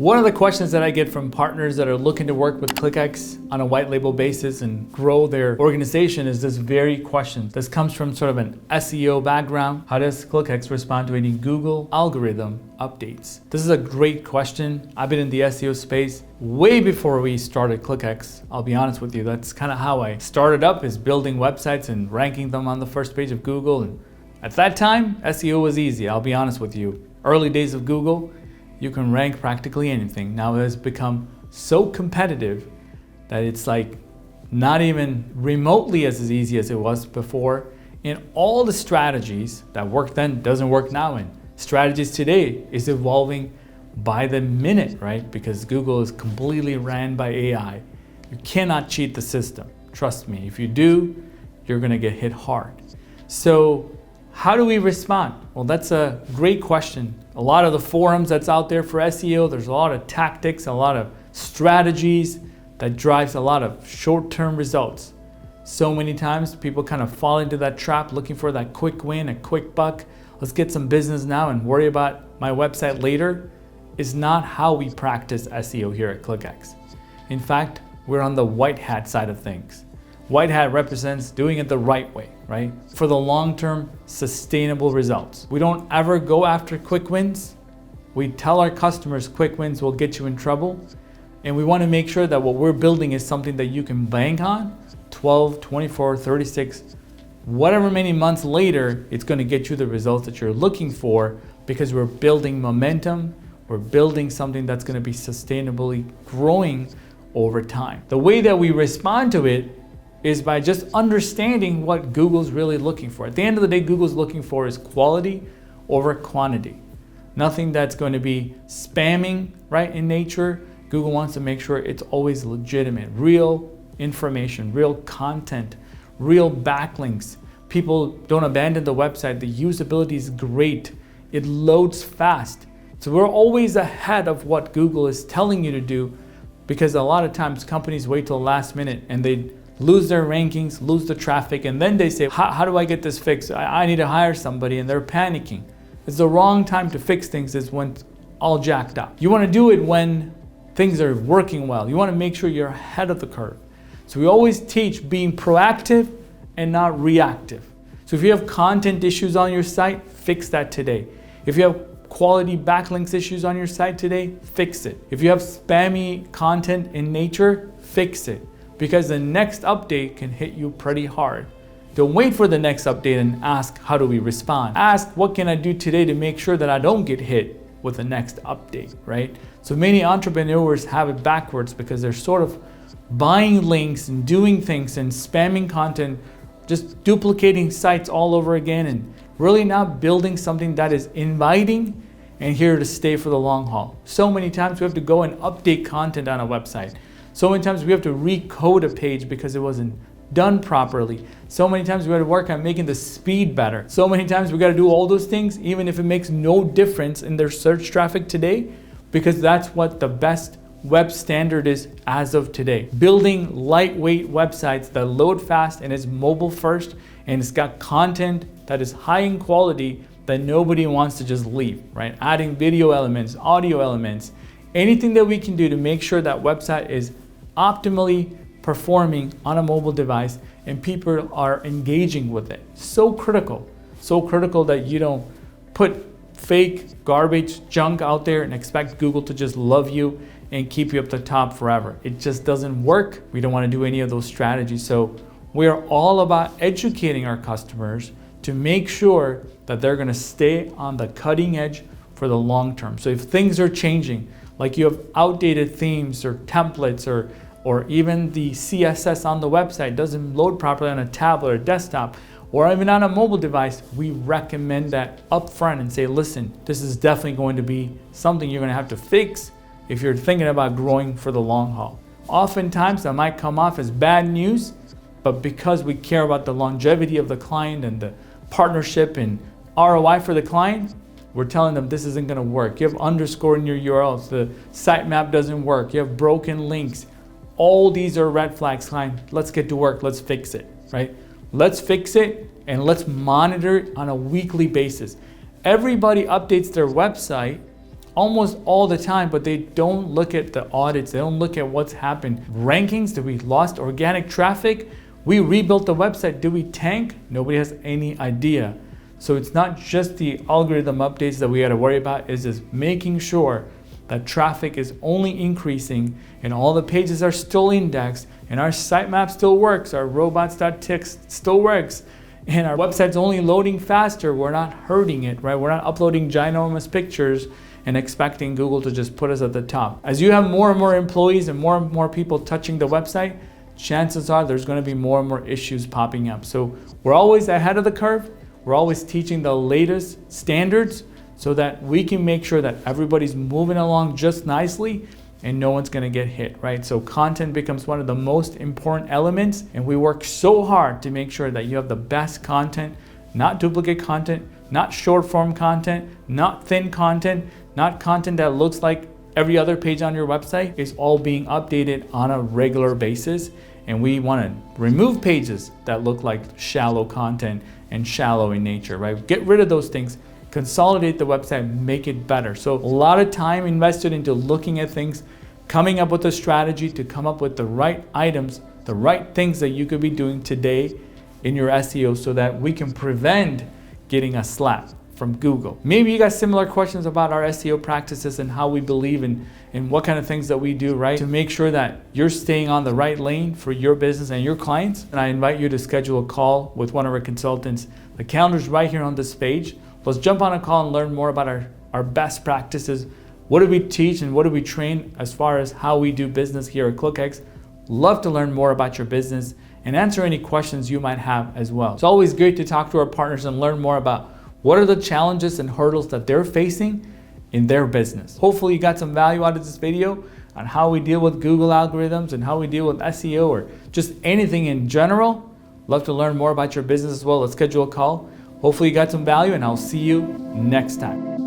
One of the questions that I get from partners that are looking to work with Clickx on a white label basis and grow their organization is this very question. This comes from sort of an SEO background. How does Clickx respond to any Google algorithm updates? This is a great question. I've been in the SEO space way before we started Clickx. I'll be honest with you. That's kind of how I started up, is building websites and ranking them on the first page of Google. And at that time, SEO was easy. I'll be honest with you. Early days of Google, you can rank practically anything. Now it has become so competitive that it's like not even remotely as easy as it was before. And all the strategies that worked then doesn't work now. And strategies today is evolving by the minute, right? Because Google is completely ran by AI. You cannot cheat the system. Trust me, if you do, you're gonna get hit hard. So how do we respond? Well, that's a great question. A lot of the forums that's out there for SEO, there's a lot of tactics, a lot of strategies that drives a lot of short-term results. So many times people kind of fall into that trap looking for that quick win, a quick buck. Let's get some business now and worry about my website later. Is not how we practice SEO here at Clickx. In fact, we're on the white hat side of things. White hat represents doing it the right way, right? For the long-term sustainable results. We don't ever go after quick wins. We tell our customers quick wins will get you in trouble. And we want to make sure that what we're building is something that you can bank on 12, 24, 36, whatever many months later, it's going to get you the results that you're looking for, because we're building momentum. We're building something that's going to be sustainably growing over time. The way that we respond to it is by just understanding what Google's really looking for. At the end of the day, Google's looking for is quality over quantity. Nothing that's going to be spamming, right, in nature. Google wants to make sure it's always legitimate, real information, real content, real backlinks. People don't abandon the website. The usability is great. It loads fast. So we're always ahead of what Google is telling you to do, because a lot of times companies wait till the last minute and they lose their rankings, lose the traffic, and then they say, how do I get this fixed? I need to hire somebody, and they're panicking. It's the wrong time to fix things, is when it's all jacked up. You want to do it when things are working well. You want to make sure you're ahead of the curve. So we always teach being proactive and not reactive. So if you have content issues on your site, fix that today. If you have quality backlinks issues on your site today, fix it. If you have spammy content in nature, fix it. Because the next update can hit you pretty hard. Don't wait for the next update and ask, how do we respond? Ask, what can I do today to make sure that I don't get hit with the next update, right? So many entrepreneurs have it backwards, because they're sort of buying links and doing things and spamming content, just duplicating sites all over again, and really not building something that is inviting and here to stay for the long haul. So many times we have to go and update content on a website. So many times we have to recode a page because it wasn't done properly. So many times we got to work on making the speed better. So many times we got to do all those things, even if it makes no difference in their search traffic today, because that's what the best web standard is as of today. Building lightweight websites that load fast and is mobile first, and it's got content that is high in quality that nobody wants to just leave, right? Adding video elements, audio elements, anything that we can do to make sure that website is optimally performing on a mobile device and people are engaging with it. So critical that you don't put fake garbage junk out there and expect Google to just love you and keep you up the top forever. It just doesn't work. We don't want to do any of those strategies. So we're all about educating our customers to make sure that they're going to stay on the cutting edge for the long term. So if things are changing, like you have outdated themes or templates, or even the CSS on the website doesn't load properly on a tablet or desktop, or even on a mobile device, we recommend that upfront and say, listen, this is definitely going to be something you're going to have to fix if you're thinking about growing for the long haul. Oftentimes that might come off as bad news, but because we care about the longevity of the client and the partnership and ROI for the client, we're telling them this isn't going to work. You have underscore in your URLs. The sitemap doesn't work. You have broken links. All these are red flags, client. Let's get to work. Let's fix it, right? Let's fix it, and let's monitor it on a weekly basis. Everybody updates their website almost all the time, but they don't look at the audits. They don't look at what's happened. Rankings, did we lost organic traffic? We rebuilt the website, did we tank? Nobody has any idea. So it's not just the algorithm updates that we got to worry about, it's just making sure that traffic is only increasing and all the pages are still indexed and our sitemap still works, our robots.txt still works, and our website's only loading faster. We're not hurting it, right? We're not uploading ginormous pictures and expecting Google to just put us at the top. As you have more and more employees and more people touching the website, chances are there's going to be more and more issues popping up. So we're always ahead of the curve. We're always teaching the latest standards so that we can make sure that everybody's moving along just nicely and no one's going to get hit, right? So content becomes one of the most important elements, and we work so hard to make sure that you have the best content, not duplicate content, not short form content, not thin content, not content that looks like every other page on your website. Is all being updated on a regular basis. And we want to remove pages that look like shallow content and shallow in nature, right? Get rid of those things, consolidate the website, make it better. So a lot of time invested into looking at things, coming up with a strategy to come up with the right items, the right things that you could be doing today in your SEO so that we can prevent getting a slap from Google. Maybe you got similar questions about our SEO practices and how we believe in what kind of things that we do, right? To make sure that you're staying on the right lane for your business and your clients. And I invite you to schedule a call with one of our consultants. The calendar's right here on this page. Let's jump on a call and learn more about our best practices. What do we teach and what do we train as far as how we do business here at Clickx? Love to learn more about your business and answer any questions you might have as well. It's always great to talk to our partners and learn more about what are the challenges and hurdles that they're facing in their business. Hopefully you got some value out of this video on how we deal with Google algorithms and how we deal with SEO or just anything in general. Love to learn more about your business as well. Let's schedule a call. Hopefully you got some value, and I'll see you next time.